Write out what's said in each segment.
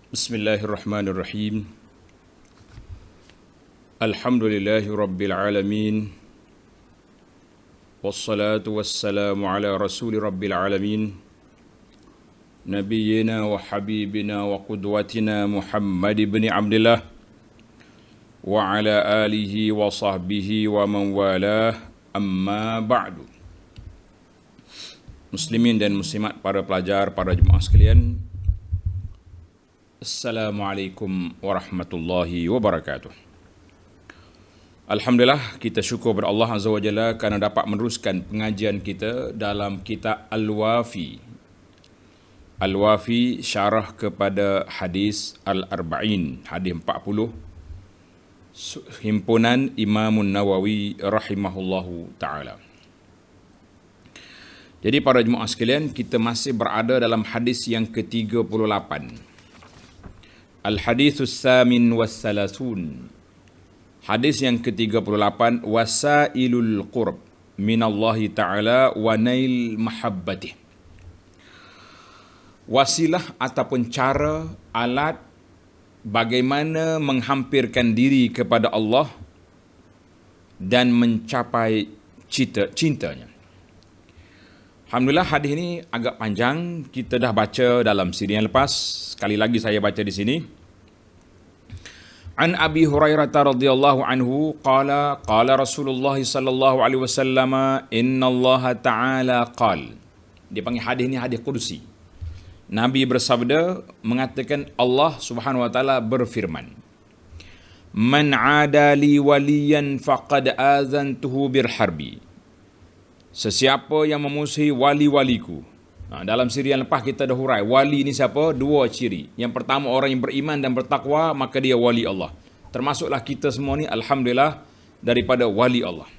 Bismillahirrahmanirrahim. Alhamdulillahi Rabbil Alamin. Wassalatu wassalamu ala rasuli Rabbil Alamin. Nabiyyina wa habibina wa qudwatina Muhammad ibn Abdullah. Wa ala alihi wa sahbihi wa man walah. Amma ba'du. Muslimin dan muslimat, para pelajar, para jemaah sekalian, Assalamualaikum warahmatullahi wabarakatuh. Alhamdulillah, kita syukur kepada Allah Azza wa Jalla kerana dapat meneruskan pengajian kita dalam kitab Al-Wafi. Al-Wafi syarah kepada hadis Al-Arba'in, hadis 40, himpunan Imamun Nawawi rahimahullahu ta'ala. Jadi para jemaah sekalian, kita masih berada dalam hadis yang ke-38. Al-Hadithus Samin was-Salasun. Hadis yang ke-38, wasailul qurb minallahi ta'ala wa nail mahabbatih. Wasilah ataupun cara, alat bagaimana menghampirkan diri kepada Allah dan mencapai cintanya. Alhamdulillah, hadis ini agak panjang. Kita dah baca dalam siri yang lepas. Sekali lagi saya baca di sini. An Abi Hurairah radhiyallahu anhu qala Rasulullah sallallahu alaihi wasallam inna Allah ta'ala qala. Dia panggil hadis ini hadis qudusi. Nabi bersabda, mengatakan Allah Subhanahu wa taala berfirman, Man 'ada li waliyan faqad azantuhu bil harbi. Sesiapa yang memusuhi wali-waliku. Dalam siri yang lepas kita dah hurai, wali ni siapa? Dua ciri. Yang pertama, orang yang beriman dan bertakwa, maka dia wali Allah. Termasuklah kita semua ni, alhamdulillah, daripada wali Allah.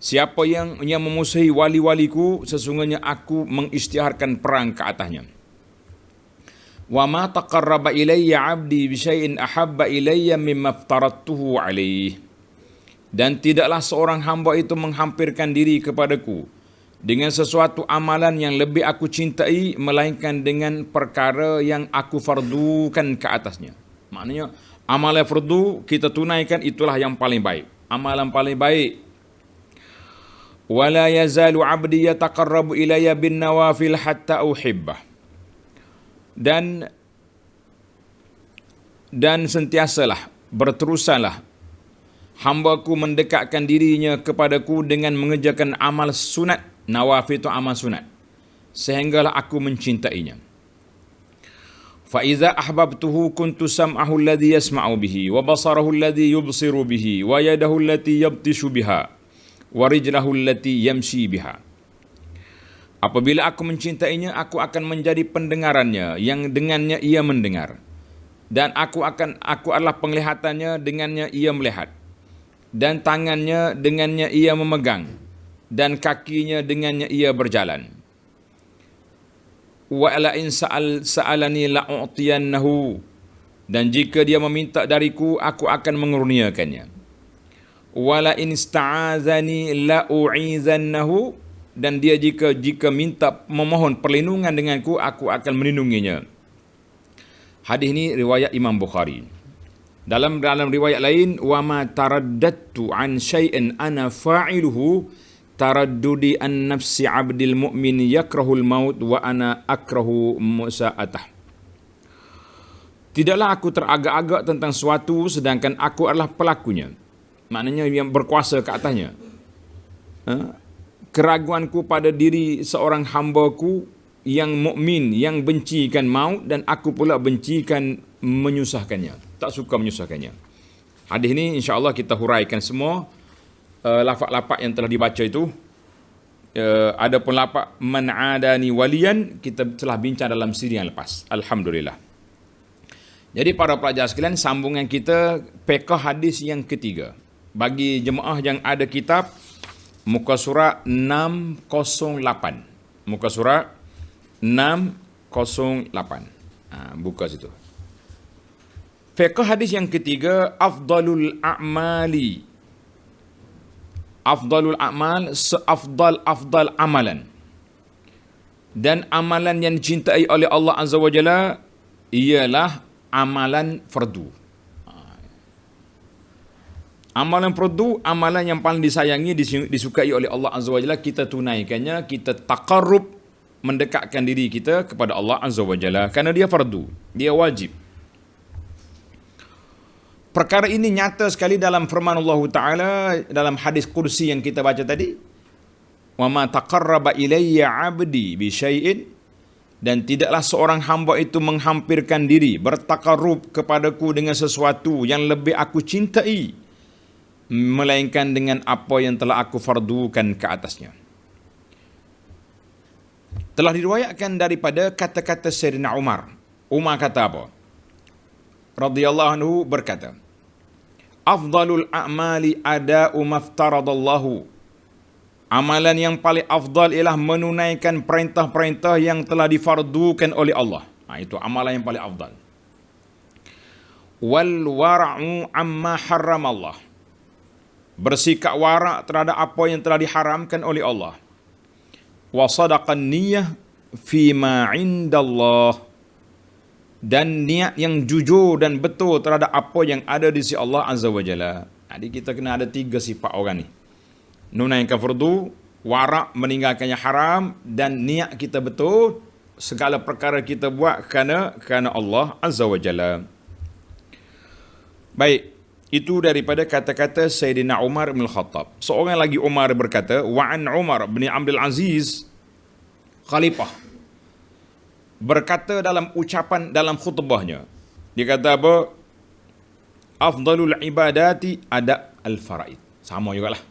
Siapa yang memusuhi wali-waliku, sesungguhnya aku mengisytiharkan perang ke atasnya. Wa ma taqarraba ilayya 'abdi bi syai'in ahabba ilayya mimma aftaradtuhu 'alaihi. Dan tidaklah seorang hamba itu menghampirkan diri kepadaku dengan sesuatu amalan yang lebih aku cintai, melainkan dengan perkara yang aku fardukan ke atasnya. Maknanya, amalan fardu kita tunaikan, itulah yang paling baik. Amalan paling baik. Wala yazalu 'abdi yataqarrabu ilayya bin nawafil hatta uhibbah. Dan sentiasalah, berterusanlah hamba-Ku mendekatkan dirinya kepadaku dengan mengerjakan amal sunat. Nawafil itu amal sunat. Sehinggalah aku mencintainya. Fa iza ahbabtuhu kuntu sam'ahu alladhi yasma'u bihi wa basarahu alladhi yubsiru bihi wa yadahu allati yabtishu biha wa rijlahu allati yamshi biha. Apabila aku mencintainya, aku akan menjadi pendengarannya yang dengannya ia mendengar, dan aku adalah penglihatannya, dengannya ia melihat, dan tangannya dengannya ia memegang, dan kakinya dengannya ia berjalan. Wa la in sa'alani la'utiyannahu. Dan jika dia meminta dariku, aku akan mengurniakannya. Wa la in ista'azani la'u'izannahu. Dan dia jika minta memohon perlindungan denganku, aku akan melindunginya. Hadis ini riwayat Imam Bukhari. Dalam riwayat lain, wa ma taraddadtu an syai'in ana fa'iluhu taraddudi an nafsi 'abdil mu'min yakrahul maut wa ana akrahu musa'atah. Tidaklah aku teragak-agak tentang suatu sedangkan aku adalah pelakunya. Maknanya yang berkuasa ke atasnya. Keraguanku pada diri seorang hamba-Ku yang mukmin, yang bencikan maut, dan aku pula bencikan menyusahkannya, tak suka menyusahkannya. Hadis ini insya-Allah kita huraikan semua lafaz-lafaz yang telah dibaca itu. Adapun lafaz man adani waliyan kita telah bincang dalam siri yang lepas. Alhamdulillah. Jadi para pelajar sekalian, sambungan kita fiqh hadis yang ketiga. Bagi jemaah yang ada kitab, muka surat 608. Muka surat 608. Buka situ. Fiqh hadis yang ketiga, afdalul a'mali. Afdalul a'mal, seafdal amalan. Dan amalan yang dicintai oleh Allah Azza wa Jalla ialah amalan fardu. Amalan fardu, amalan yang paling disayangi, disukai oleh Allah Azza wa Jalla, kita tunaikannya, kita taqarrub, mendekatkan diri kita kepada Allah Azza wa Jalla, kerana dia fardu, dia wajib. Perkara ini nyata sekali dalam firman Allah Ta'ala, dalam hadis kursi yang kita baca tadi, wa ma taqarraba ilayya 'abdi bi syai'in, dan tidaklah seorang hamba itu menghampirkan diri, bertakarrub kepadaku dengan sesuatu yang lebih aku cintai, melainkan dengan apa yang telah aku fardukan ke atasnya. Telah diriwayatkan daripada kata-kata Sayyidina Umar. Umar kata apa? Radhiyallahu anhu berkata, afdalul a'mali ada'u maftaradallahu. Amalan yang paling afdal ialah menunaikan perintah-perintah yang telah difardukan oleh Allah. Itu amalan yang paling afdal. Wal wara'u amma harramallah. Bersikap warak terhadap apa yang telah diharamkan oleh Allah. Wa sadaqan niyyah fima indallah. Dan niat yang jujur dan betul terhadap apa yang ada di sisi Allah Azza wa Jalla. Jadi kita kena ada 3 sifat orang ni. Nunaikan fardu, warak meninggalkannya haram, dan niat kita betul, segala perkara kita buat kerana Allah Azza wa Jalla. Baik, itu daripada kata-kata Sayyidina Umar bin Khattab. Seorang lagi Umar berkata, wa'an Umar bin Abdul Aziz Khalifah berkata dalam ucapan, dalam khutbahnya, dia kata apa? Afdalul ibadati ada al-faraid. Sama jugalah.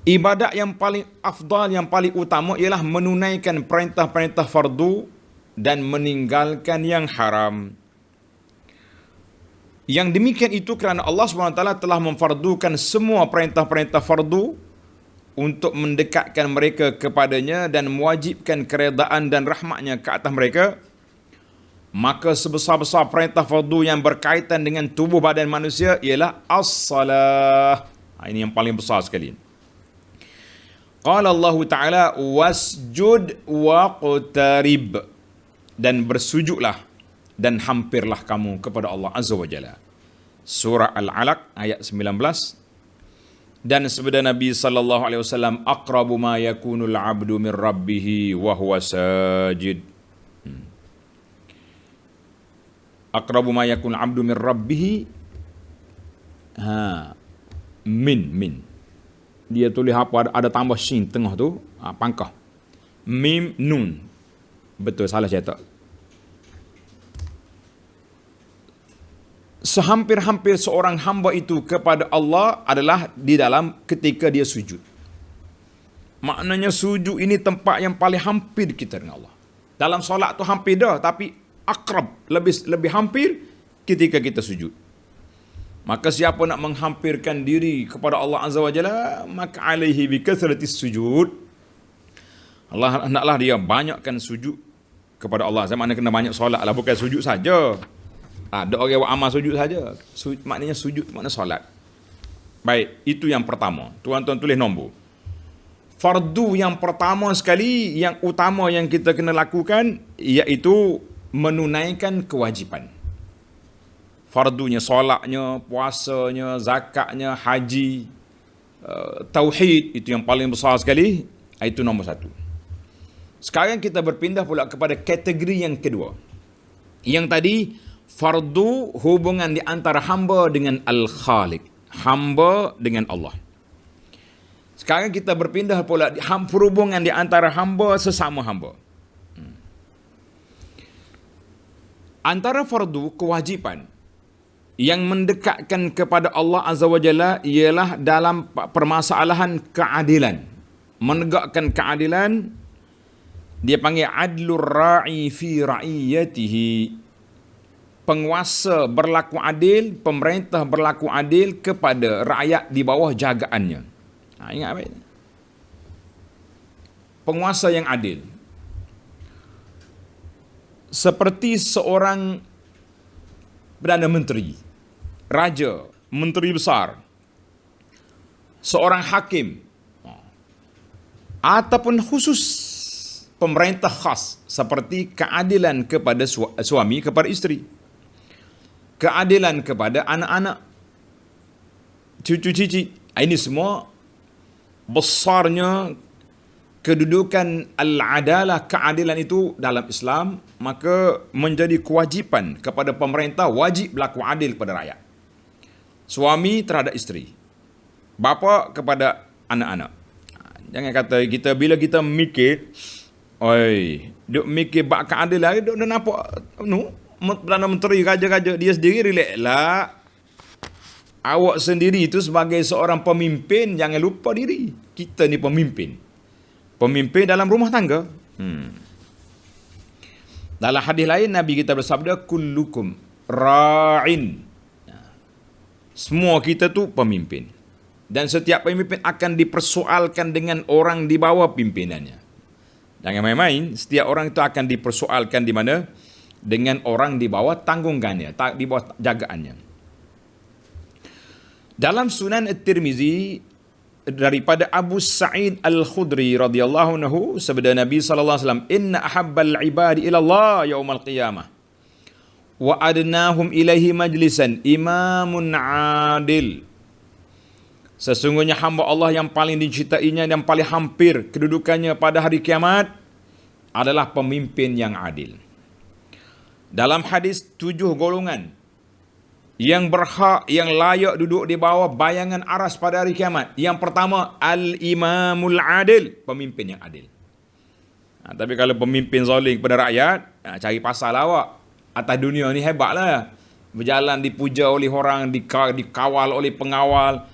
Ibadat yang paling afdal, yang paling utama ialah menunaikan perintah-perintah fardu dan meninggalkan yang haram. Yang demikian itu kerana Allah SWT telah memfardukan semua perintah-perintah fardu untuk mendekatkan mereka kepadanya dan mewajibkan keredaan dan rahmatnya ke atas mereka. Maka sebesar-besar perintah fardu yang berkaitan dengan tubuh badan manusia ialah as-salah. Ini yang paling besar sekali. Qala Allah Ta'ala wasjud waqtarib, dan bersujudlah dan hampirlah kamu kepada Allah Azza wa Jalla. Surah Al-Alaq ayat 19. Dan sabda Nabi sallallahu alaihi wasallam, aqrabu ma yakunul 'abdu min rabbih wa huwa sajid. Aqrabu ma yakunul 'abdu min rabbih, min. Dia tulis apa, ada tambah sin tengah tu, pangkah. Mim nun. Betul, salah cetak. Sehampir-hampir seorang hamba itu kepada Allah adalah di dalam ketika dia sujud. Maknanya sujud ini tempat yang paling hampir kita dengan Allah. Dalam solat tu hampir dah, tapi akrab, lebih hampir ketika kita sujud. Maka siapa nak menghampirkan diri kepada Allah Azza wa Jalla, maka alaihi bi kasratis sujud. Allah naklah dia banyakkan sujud kepada Allah. Saya maknanya kena banyak solat lah, bukan sujud saja. Ada orang buat amal sujud saja. Maknanya sujud makna solat. Baik, itu yang pertama. Tuan-tuan tulis nombor. Fardu yang pertama sekali, yang utama yang kita kena lakukan, iaitu menunaikan kewajipan. Fardunya, solatnya, puasanya, zakatnya, haji, tauhid, itu yang paling besar sekali. Itu nombor 1. Sekarang kita berpindah pula kepada kategori yang kedua. Yang tadi, fardu hubungan di antara hamba dengan Al-Khaliq, hamba dengan Allah. Sekarang kita berpindah pula hubungan di antara hamba sesama hamba. Antara fardu, kewajipan yang mendekatkan kepada Allah Azza wa Jalla ialah dalam permasalahan keadilan. Menegakkan keadilan, dia panggil adlur ra'i fi ra'iyatihi. Penguasa berlaku adil, pemerintah berlaku adil kepada rakyat di bawah jagaannya. Ingat baik. Penguasa yang adil. Seperti seorang Perdana Menteri, Raja, Menteri Besar, seorang hakim, ataupun khusus pemerintah khas seperti keadilan kepada suami kepada isteri, keadilan kepada anak-anak, cucu-cici. Ini semua besarnya kedudukan al-adalah, keadilan itu dalam Islam, maka menjadi kewajipan kepada pemerintah wajib berlaku adil kepada rakyat. Suami terhadap isteri, bapa kepada anak-anak. Jangan kata kita bila kita mikir, duk mikir bak keadilan, duk nampak Perdana Menteri raja-raja dia sendiri relax lah. Awak sendiri itu sebagai seorang pemimpin jangan lupa diri. Kita ni pemimpin. Pemimpin dalam rumah tangga. Dalam hadis lain Nabi kita bersabda, kullukum ra'in. Semua kita tu pemimpin. Dan setiap pemimpin akan dipersoalkan dengan orang di bawah pimpinannya. Jangan main-main, setiap orang itu akan dipersoalkan di mana? Dengan orang di bawah tanggungannya, di bawah jagaannya. Dalam Sunan At-Tirmizi daripada Abu Sa'id Al-Khudri radhiyallahu anhu, sabda Nabi sallallahu alaihi wasallam, inna ahabbal ibadi ila Allah yaumal qiyamah wa adnahum ilaihi majlisan imamun adil. Sesungguhnya hamba Allah yang paling dicintainya, yang paling hampir kedudukannya pada hari kiamat adalah pemimpin yang adil. Dalam hadis 7 golongan yang berhak, yang layak duduk di bawah bayangan aras pada hari kiamat. Yang pertama, al-imamul adil, pemimpin yang adil. Tapi kalau pemimpin zalim kepada rakyat, cari pasal awak. Atas dunia ni hebatlah. Berjalan dipuja oleh orang, dikawal oleh pengawal,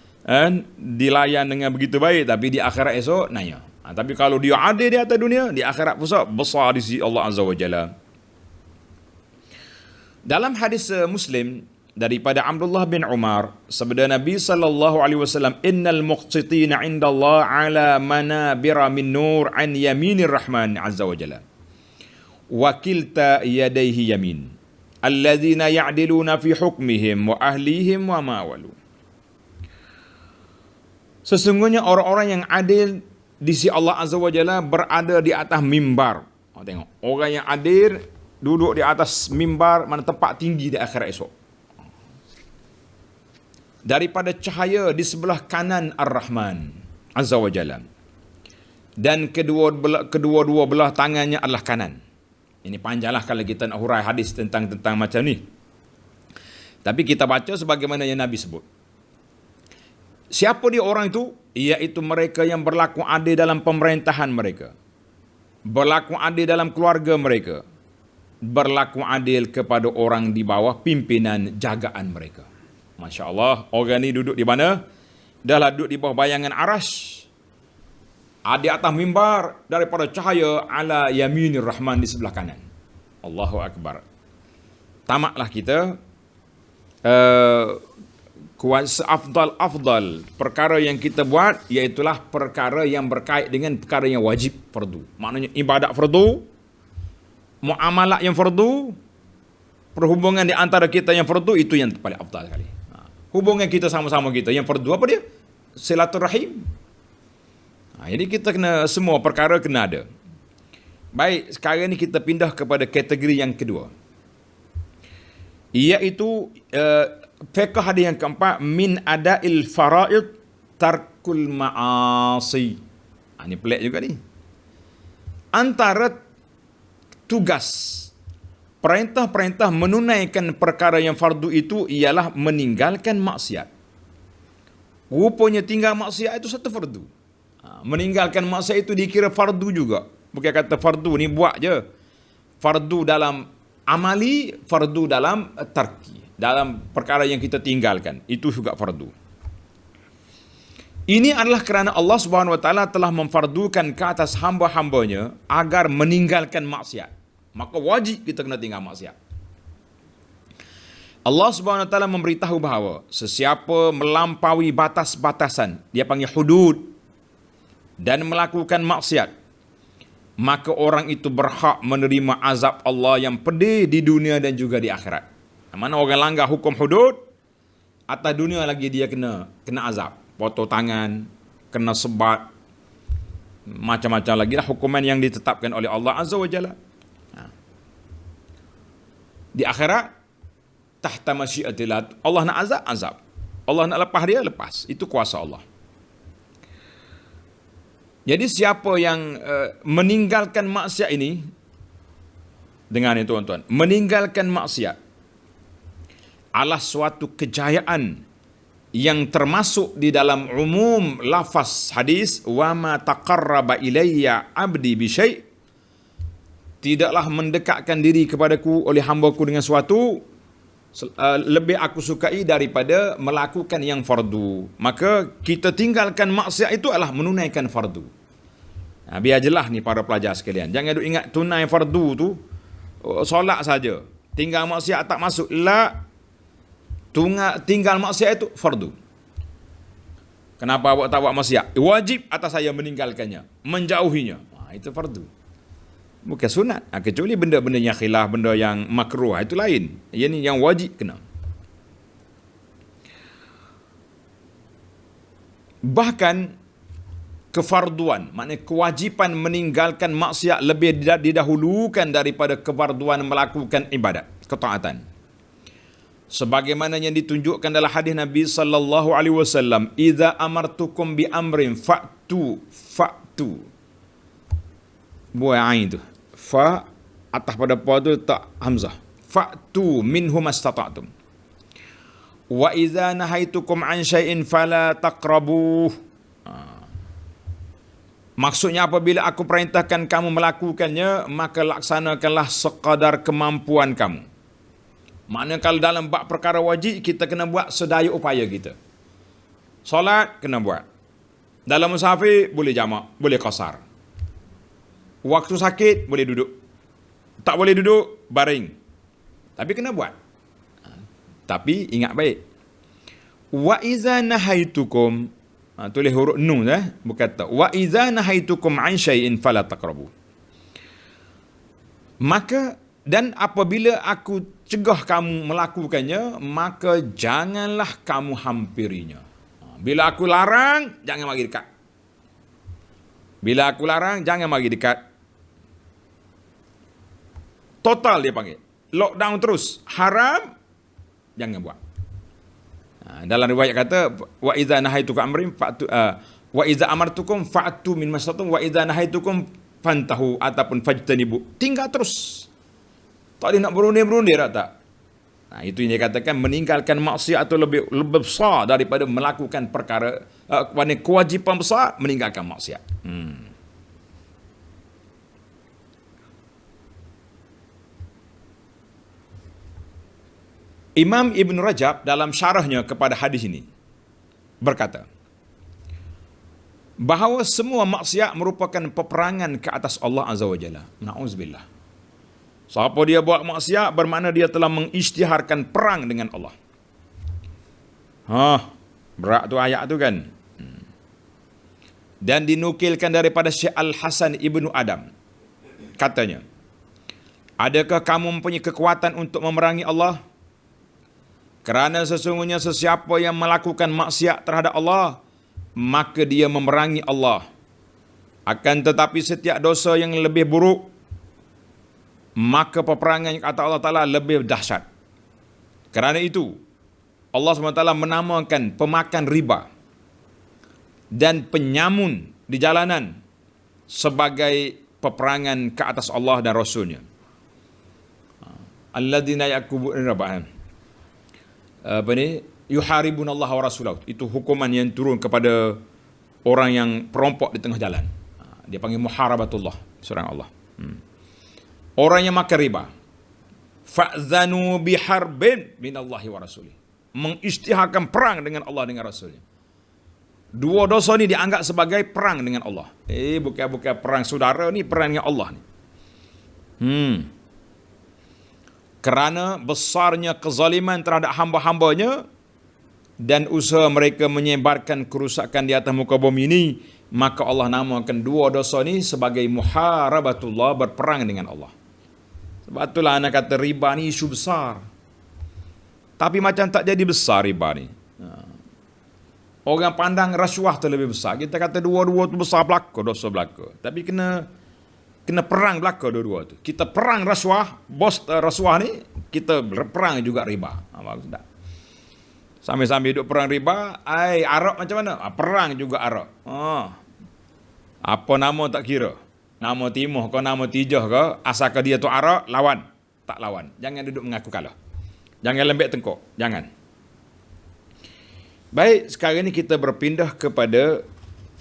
dilayan dengan begitu baik, tapi di akhirat esok nanya. Tapi kalau dia adil di atas dunia, di akhirat pusat besar di sisi Allah Azza wa Jalla. Dalam hadis Muslim daripada Abdullah bin Umar, sabda Nabi sallallahu alaihi wasallam, innal muqsitina 'inda Allah 'ala manabira min nur an yaminir rahman azza wa jalla wa kilta yadayhi yamin alladzina ya'diluna fi hukmihim wa ahlihim wa ma walu. Sesungguhnya orang-orang yang adil di sisi Allah Azza wa Jalla berada di atas mimbar. Tengok, orang yang adil duduk di atas mimbar, mana tempat tinggi di akhirat esok. Daripada cahaya di sebelah kanan Ar-Rahman Azza wa Jalla. Dan kedua-dua belah tangannya adalah kanan. Ini panjanglah kalau kita nak hurai hadis tentang macam ni. Tapi kita baca sebagaimana yang Nabi sebut. Siapa dia orang itu? Iaitu mereka yang berlaku adil dalam pemerintahan mereka, berlaku adil dalam keluarga mereka, berlaku adil kepada orang di bawah pimpinan jagaan mereka. Masya Allah, orang ni duduk di mana? Dahlah duduk di bawah bayangan arash. Di atas mimbar daripada cahaya ala yaminir rahman di sebelah kanan. Allahu Akbar. Tamaklah kita seafdal perkara yang kita buat, iaitulah perkara yang berkait dengan perkara yang wajib, fardu. Maknanya ibadat fardu, muamalat yang fardu, perhubungan di antara kita yang fardu, itu yang paling afdal sekali. Hubungan kita sama-sama kita yang fardu apa dia? Silaturahim. Jadi kita kena, semua perkara kena ada. Baik, sekarang ni kita pindah kepada kategori yang kedua, iaitu fiqh hadis yang keempat, min ada'il fara'id tarkul ma'asi. Ini pelik juga ni. Antara tugas perintah-perintah menunaikan perkara yang fardu itu ialah meninggalkan maksiat. Rupanya tinggal maksiat itu satu fardu. Meninggalkan maksiat itu dikira fardu juga. Bukan kata fardu ni buat je. Fardu dalam amali, fardu dalam tarki. Dalam perkara yang kita tinggalkan, itu juga fardu. Ini adalah kerana Allah Subhanahu Wa Taala telah memfardukan ke atas hamba-hambanya agar meninggalkan maksiat. Maka wajib kita kena tinggal maksiat. Allah Subhanahu Wa Taala memberitahu bahawa sesiapa melampaui batas-batasan, dia panggil hudud, dan melakukan maksiat, maka orang itu berhak menerima azab Allah yang pedih di dunia dan juga di akhirat. Mana orang langgar hukum hudud, atas dunia lagi dia kena azab, potong tangan, kena sebat, Macam-macam lagi lah hukuman yang ditetapkan oleh Allah Azza wa Jalla. Di akhirat, tahta masyiatillah, Allah nak azab, azab. Allah nak lepas dia, lepas. Itu kuasa Allah. Jadi siapa yang meninggalkan maksiat ini, dengar ni tuan-tuan, meninggalkan maksiat adalah suatu kejayaan yang termasuk di dalam umum lafaz hadis, wa ma taqarraba ilayya abdi bi syai', tidaklah mendekatkan diri kepadaku oleh hamba-Ku dengan suatu lebih aku sukai daripada melakukan yang fardu. Maka kita tinggalkan maksiat itu adalah menunaikan fardu. Biar jelas ni para pelajar sekalian. Jangan duk ingat tunai fardu tu solat saja, tinggal maksiat tak masuk. La, tinggal maksiat itu fardu. Kenapa awak tak buat maksiat? Wajib atas saya meninggalkannya, menjauhinya. Itu fardu, bukan sunat. Kecuali benda-benda yang khilaf, benda yang makruh, itu lain. Yang ni yang wajib kena. Bahkan kefarduan, maknanya kewajipan meninggalkan maksiat lebih didahulukan daripada kefarduan melakukan ibadat, ketaatan. Sebagaimana yang ditunjukkan dalam hadis Nabi sallallahu alaihi wasallam, "Idza amartukum bi amrin fa'tu." Buai ain tu. Fa atas pada pa tu tak hamzah. Fa'tu minhu mastata'tum. Wa idza nahaitukum an syai'in fala taqrabuh. Maksudnya apabila aku perintahkan kamu melakukannya, maka laksanakanlah sekadar kemampuan kamu. Maknanya kalau dalam bab perkara wajib, kita kena buat sedaya upaya kita. Solat kena buat. Dalam musafir boleh jamak, boleh qasar. Waktu sakit boleh duduk. Tak boleh duduk, baring. Tapi kena buat. Tapi ingat baik. Wa iza nahaitukum, tulis huruf nun, bukan tak. Wa iza nahaitukum an syai'in fala taqrabu. Maka, dan apabila aku cegah kamu melakukannya, maka janganlah kamu hampirinya. Bila aku larang, jangan mari dekat. Bila aku larang, jangan mari dekat. Total dia panggil. Lockdown terus. Haram, jangan buat. Dalam riwayat kata, wa idza nahaitukum amrin fa'tu, wa idza amartukum fa'tu min mastata'tum, wa idza nahaitukum fantahu ataupun fajtanibu. Tinggal terus. Tak ada nak berunding-berunding tak? Itu yang dia katakan meninggalkan maksiat itu lebih besar daripada melakukan perkara, kewajipan besar meninggalkan maksiat. Imam Ibn Rajab dalam syarahnya kepada hadis ini berkata bahawa semua maksiat merupakan peperangan ke atas Allah Azza wa Jalla. Na'udzubillah. Siapa dia buat maksiat bermakna dia telah mengisytiharkan perang dengan Allah. Berat tu ayat tu kan. Dan dinukilkan daripada Syekh Al-Hasan Ibnu Adam. Katanya, adakah kamu mempunyai kekuatan untuk memerangi Allah? Kerana sesungguhnya sesiapa yang melakukan maksiat terhadap Allah, maka dia memerangi Allah. Akan tetapi setiap dosa yang lebih buruk, maka peperangan kata Allah Ta'ala lebih dahsyat. Kerana itu, Allah SWT menamakan pemakan riba dan penyamun di jalanan sebagai peperangan ke atas Allah dan Rasulnya. Alladzina yakubun riba. Yuharibun Allah wa Rasulahu. Itu hukuman yang turun kepada orang yang perompok di tengah jalan. Dia panggil muharabatullah, seorang Allah. Orang yang makan riba, fa'zanu biharbin minallahi wa rasulih, mengisytiharkan perang dengan Allah dengan Rasulnya. Dua dosa ni dianggap sebagai perang dengan Allah. Bukan perang saudara ni, perang dengan Allah ni. Kerana besarnya kezaliman terhadap hamba-hambanya dan usaha mereka menyebarkan kerusakan di atas muka bumi ini, maka Allah namakan dua dosa ni sebagai muharabatullah, berperang dengan Allah. Sebab itulah anak kata riba ni isu besar. Tapi macam tak jadi besar riba ni. Orang pandang rasuah tu lebih besar. Kita kata dua-dua tu besar belaka, dosa belaka. Tapi kena perang belaka dua-dua tu. Kita perang rasuah, bos rasuah ni, kita perang juga riba. Bagus tak? Sambil-sambil duduk perang riba, arak macam mana? Perang juga arak. Apa nama tak kira. Nama Timur ke, nama Tijah ke, asalkan dia tu arak, lawan. Tak lawan. Jangan duduk mengaku kalah. Jangan lembek tengkok. Jangan. Baik, sekarang ni kita berpindah kepada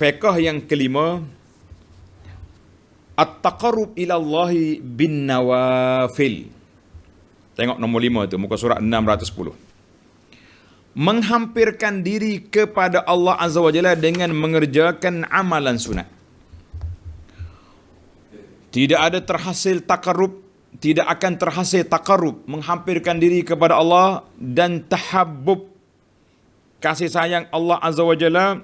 fiqh yang kelima. At-taqarrub ilallahi bin nawafil. Tengok nombor 5 tu, muka surat 610. Menghampirkan diri kepada Allah Azza wa Jalla dengan mengerjakan amalan sunat. Tidak ada terhasil taqarrub, tidak akan terhasil taqarrub, menghampirkan diri kepada Allah dan tahabbub, kasih sayang Allah Azza wa Jalla.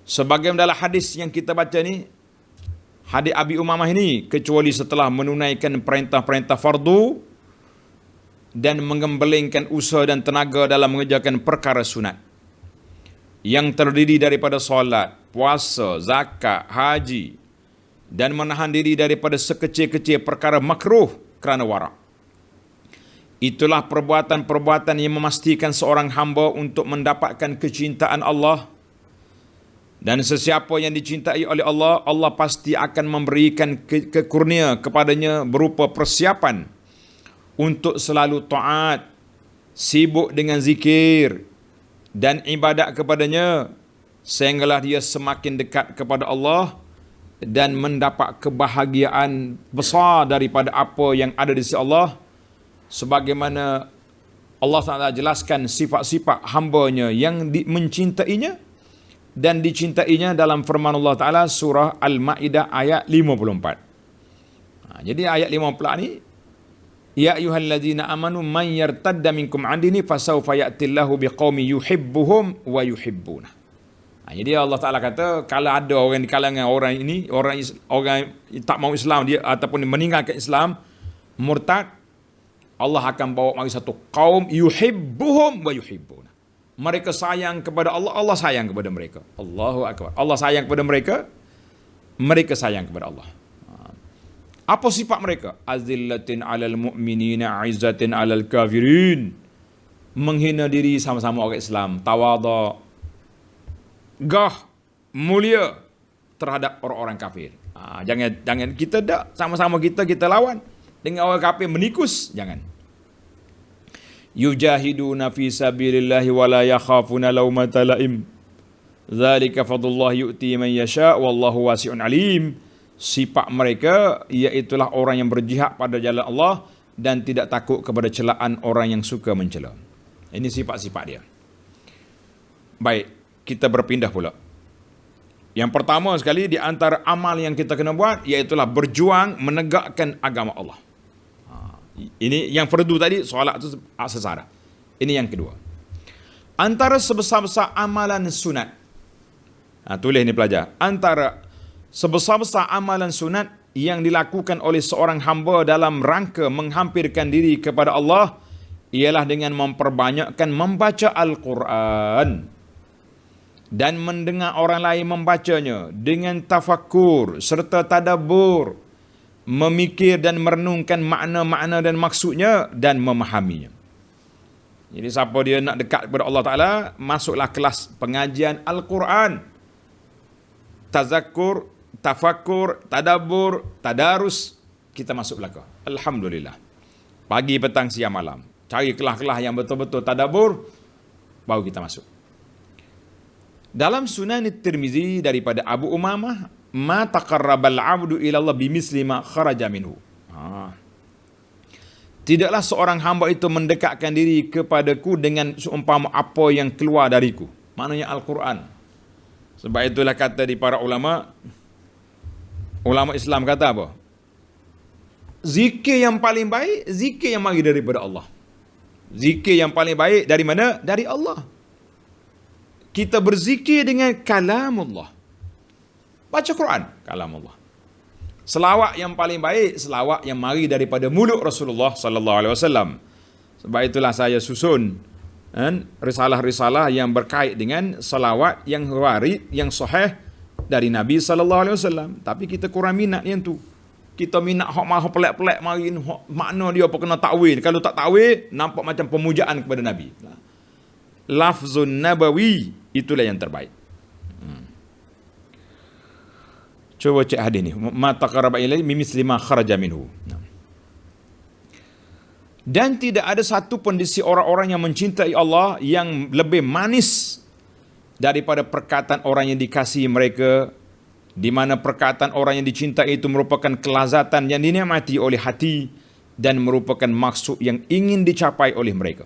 Sebagaimana dalam hadis yang kita baca ni, hadis Abi Umamah ini, kecuali setelah menunaikan perintah-perintah fardu dan mengembelingkan usaha dan tenaga dalam mengerjakan perkara sunat yang terdiri daripada solat, puasa, zakat, haji, dan menahan diri daripada sekecil-kecil perkara makruh kerana warak. Itulah perbuatan-perbuatan yang memastikan seorang hamba untuk mendapatkan kecintaan Allah. Dan sesiapa yang dicintai oleh Allah, Allah pasti akan memberikan kurnia kepadanya berupa persiapan untuk selalu taat, sibuk dengan zikir dan ibadat kepadanya, sehinggalah dia semakin dekat kepada Allah dan mendapat kebahagiaan besar daripada apa yang ada di sisi Allah. Sebagaimana Allah SWT jelaskan sifat-sifat hamba-Nya yang mencintainya dan dicintainya dalam firman Allah Ta'ala surah Al-Ma'idah ayat 54. Jadi ayat 54 ni, Ya ayyuhalladzina amanu man yartadda minkum an dini fasawfa ya'tillahu biqaumin yuhibbuhum wa yuhibbuna. Jadi Allah Ta'ala kata, kalau ada orang di kalangan orang ini, orang tak mau Islam dia ataupun meninggalkan Islam, murtad, Allah akan bawa mari satu kaum yuhibbuhum wa yuhibbuna. Mereka sayang kepada Allah, Allah sayang kepada mereka. Allahu akbar. Allah sayang kepada mereka, mereka sayang kepada Allah. Apa sifat mereka? Azillatin 'alal mu'minina 'izzatin 'alal kafirin. Menghina diri sama-sama orang Islam, tawadhu, gah, mulia terhadap orang-orang kafir. Jangan kita tak sama-sama kita lawan dengan orang kafir menikus, jangan. Yujahiduna fi sabilillahi wa la yakhafuna laumata laim. Dzalika fadlullah yu'ti man yasha wallahu wasi'un alim. Sifat mereka iaitulah orang yang berjihad pada jalan Allah dan tidak takut kepada celaan orang yang suka mencela. Ini sifat-sifat dia. Baik, kita berpindah pula. Yang pertama sekali di antara amal yang kita kena buat iaitulah berjuang menegakkan agama Allah. Ini yang fardu tadi, solat itu sesara. Ini yang kedua. Antara sebesar-besar amalan sunat. Tulis ni pelajar. Antara sebesar-besar amalan sunat yang dilakukan oleh seorang hamba dalam rangka menghampirkan diri kepada Allah ialah dengan memperbanyakkan membaca Al-Quran dan mendengar orang lain membacanya dengan tafakkur serta tadabbur, memikir dan merenungkan makna-makna dan maksudnya dan memahaminya. Jadi siapa dia nak dekat kepada Allah Ta'ala, masuklah kelas pengajian Al-Quran. Tazakkur, tafakkur, tadabbur, tadarus, kita masuk belakang. Alhamdulillah. Pagi, petang, siang, malam. Cari kelas-kelas yang betul-betul tadabbur, baru kita masuk. Dalam Sunan Tirmizi daripada Abu Umamah, ma taqarrabal 'abdu ila Allah bimisli ma kharaja minhu. Tidaklah seorang hamba itu mendekatkan diri kepadaku dengan seumpama apa yang keluar dariku. Maknanya Al-Quran. Sebab itulah kata di para ulama Islam kata apa? Zikir yang paling baik, zikir yang mari daripada Allah. Zikir yang paling baik dari mana? Dari Allah. Kita berzikir dengan kalamullah. Baca Quran, kalam Allah. Selawat yang paling baik, selawat yang mari daripada mulut Rasulullah sallallahu alaihi wasallam. Sebab itulah saya susun risalah-risalah yang berkait dengan salawat yang warid, yang sahih dari Nabi SAW. Tapi kita kurang minat yang tu. Kita minat hak mahu pelak-pelak marin, makna dia apa kena takwil. Kalau tak takwil, nampak macam pemujaan kepada Nabi. Lafzun nabawi, itulah yang terbaik. Cuba cek hadis ni. Ma taqarraba ilai mimisli ma kharaja minhu. Dan tidak ada satu pun di si orang-orang yang mencintai Allah yang lebih manis daripada perkataan orang yang dikasihi mereka, di mana perkataan orang yang dicintai itu merupakan kelazatan yang dinikmati oleh hati dan merupakan maksud yang ingin dicapai oleh mereka.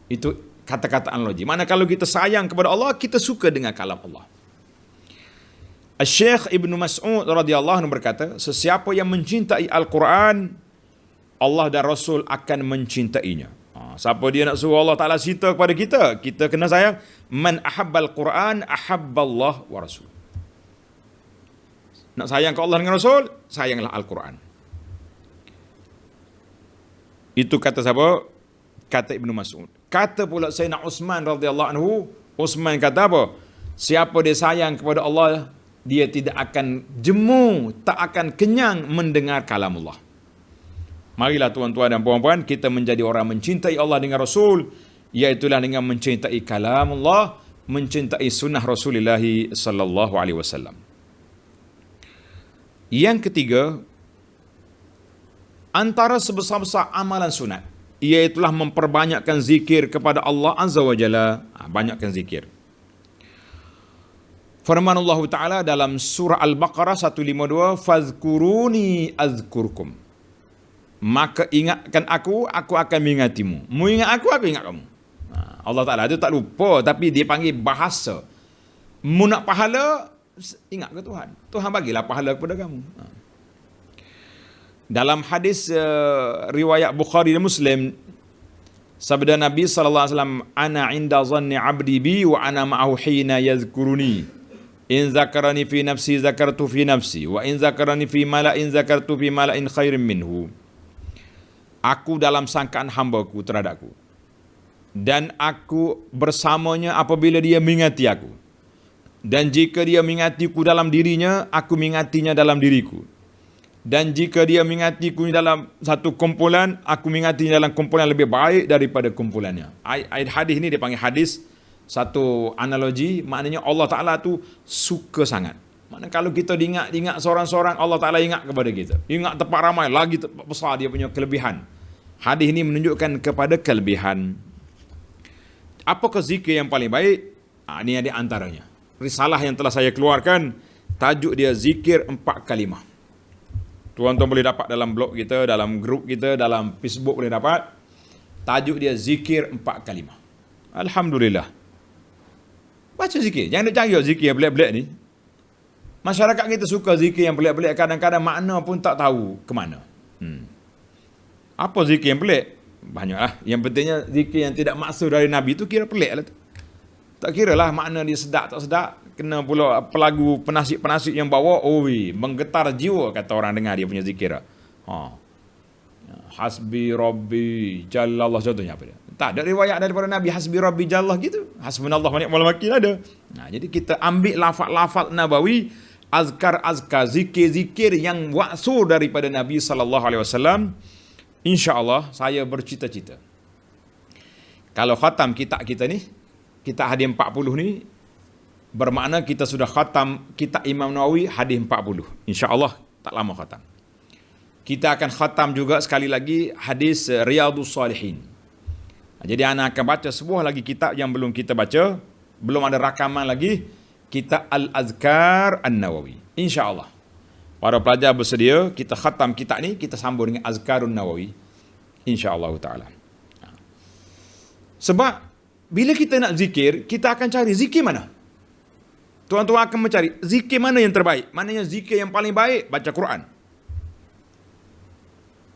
Itu kata-kata analogi. Mana kalau kita sayang kepada Allah, kita suka dengan kalam Allah. Syekh Ibn Mas'ud radhiyallahu anhu berkata, sesiapa yang mencintai Al-Quran, Allah dan Rasul akan mencintainya. Siapa dia nak suruh Allah Ta'ala cinta kepada kita, kita kena sayang. Man ahabbal Quran, ahabballah wa Rasul. Nak sayang ke Allah dengan Rasul, sayanglah Al-Quran. Itu kata siapa? Kata Ibn Mas'ud. Kata pula Sayyidina Uthman radhiyallahu anhu, Uthman kata apa? Siapa dia sayang kepada Allah, dia tidak akan jemu, tak akan kenyang mendengar kalam Allah. Marilah tuan-tuan dan puan-puan, kita menjadi orang mencintai Allah dengan Rasul, iaitulah dengan mencintai kalam Allah, mencintai sunnah Rasulullah sallallahu alaihi wasallam. Yang ketiga, antara sebesar-besar amalan sunat, iaitulah memperbanyakkan zikir kepada Allah Azza wa Jalla. Banyakkan zikir. Firman Allah Ta'ala dalam surah Al-Baqarah 152, fazkuruni azkurkum. Maka ingatkan aku akan mengingatimu. Mu ingat aku ingat kamu. Allah Ta'ala itu tak lupa, tapi dia panggil bahasa. Mu nak pahala, ingat ke Tuhan. Tuhan bagilah pahala kepada kamu. Dalam hadis riwayat Bukhari dan Muslim, sabda Nabi sallallahu alaihi wasallam, ana inda zanni abdi bi wa ana ma'ahu hina yadhkuruni. In zakarani fi nafsi zakartu fi nafsi wa in zakarani fi mala'in zakartu fi mala'in khairin minhu. Aku dalam sangkaan hambaku terhadapku, dan aku bersamanya apabila dia mengingati aku. Dan jika dia mengingatiku dalam dirinya, aku mengingatinya dalam diriku. Dan jika dia mengingatiku dalam satu kumpulan, aku mengingatinya dalam kumpulan lebih baik daripada kumpulannya. Ayat hadis ini dia panggil hadis satu analogi, maknanya Allah Ta'ala tu suka sangat. Maknanya kalau kita diingat seorang-seorang, Allah Ta'ala ingat kepada kita. Ingat tempat ramai, lagi besar dia punya kelebihan. Hadis ini menunjukkan kepada kelebihan. Apakah zikir yang paling baik? Ini ada antaranya. Risalah yang telah saya keluarkan, tajuk dia Zikir 4 Kalimah. Tuan-tuan boleh dapat dalam blog kita, dalam grup kita, dalam Facebook boleh dapat. Tajuk dia Zikir 4 Kalimah. Alhamdulillah. Baca zikir. Jangan nak cari zikir yang pelik-pelik ni. Masyarakat kita suka zikir yang pelik-pelik. Kadang-kadang makna pun tak tahu ke mana. Apa zikir yang pelik? Banyaklah. Yang pentingnya zikir yang tidak maksud dari Nabi tu kira pelik lah tu. Tak kira lah makna dia sedap tak sedap. Kena pula pelagu penasik-penasik yang bawa, menggetar jiwa kata orang dengar dia punya zikir. Hasbi Rabbi Jallallah, contohnya apa dia? Tak ada riwayat daripada Nabi Hasbi Rabbi Jallallah gitu. Hasbunallah wa ni'mal wakil ada. Jadi kita ambil lafaz-lafaz Nabawi, azkar-azkar, zikir-zikir yang wa'su daripada Nabi sallallahu alaihi wasallam. InsyaAllah saya bercita-cita, kalau khatam kitab kita ni, kitab hadis 40 ni, bermakna kita sudah khatam kitab Imam Nawawi hadis 40. InsyaAllah tak lama khatam. Kita akan khatam juga sekali lagi hadis Riyadhus Salihin. Jadi anak akan baca sebuah lagi kitab yang belum kita baca, belum ada rakaman lagi, kitab Al-Azkar An-Nawawi. InsyaAllah para pelajar bersedia, kita khatam kitab ni, kita sambung dengan Azkarun Nawawi. InsyaAllah ta'ala. Sebab bila kita nak zikir, kita akan cari zikir mana? Tuan-tuan akan mencari zikir mana yang terbaik. Maknanya zikir yang paling baik, baca Quran.